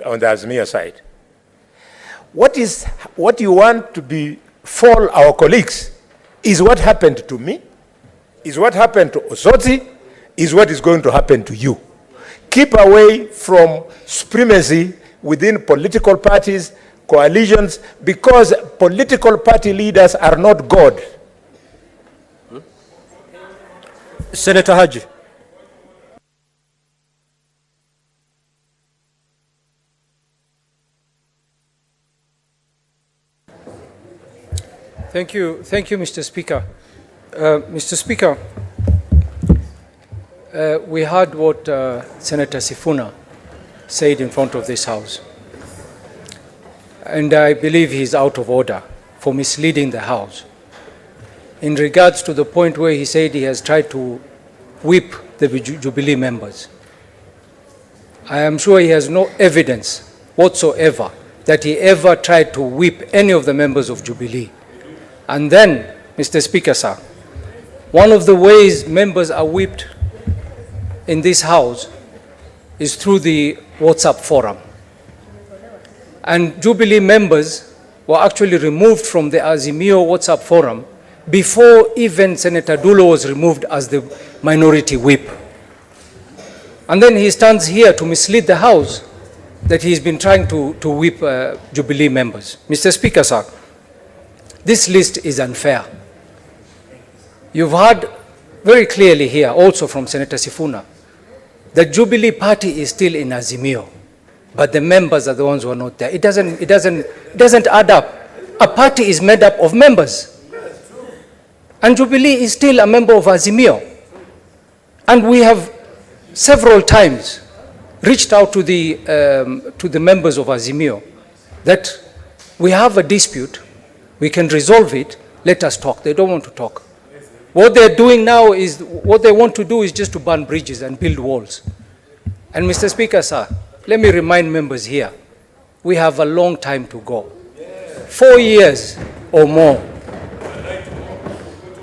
on the Azimio side. What you want to befall our colleagues is what happened to me, is what happened to Osoti, is what is going to happen to you. Keep away from supremacy within political parties, coalitions, because political party leaders are not God. Senator Haji. Thank you, Mr. Speaker. Mr. Speaker, we heard what Senator Sifuna said in front of this House. And I believe he's out of order for misleading the House. In regards to the point where he said he has tried to whip the Jubilee members, I am sure he has no evidence whatsoever that he ever tried to whip any of the members of Jubilee. And then, Mr. Speaker, sir, one of the ways members are whipped in this House is through the WhatsApp forum. And Jubilee members were actually removed from the Azimio WhatsApp forum before even Senator Dulo was removed as the minority whip. And then he stands here to mislead the House that he's been trying to whip Jubilee members. Mr. Speaker, sir, this list is unfair. You've heard very clearly here also from Senator Sifuna that Jubilee Party is still in Azimio, but the members are the ones who are not there. It doesn't add up. A party is made up of members. And Jubilee is still a member of Azimio. And we have several times reached out to the members of Azimio that we have a dispute, we can resolve it, let us talk. They don't want to talk. What they're doing now is, what they want to do is just to burn bridges and build walls. And Mr. Speaker, sir, let me remind members here, we have a long time to go. 4 years or more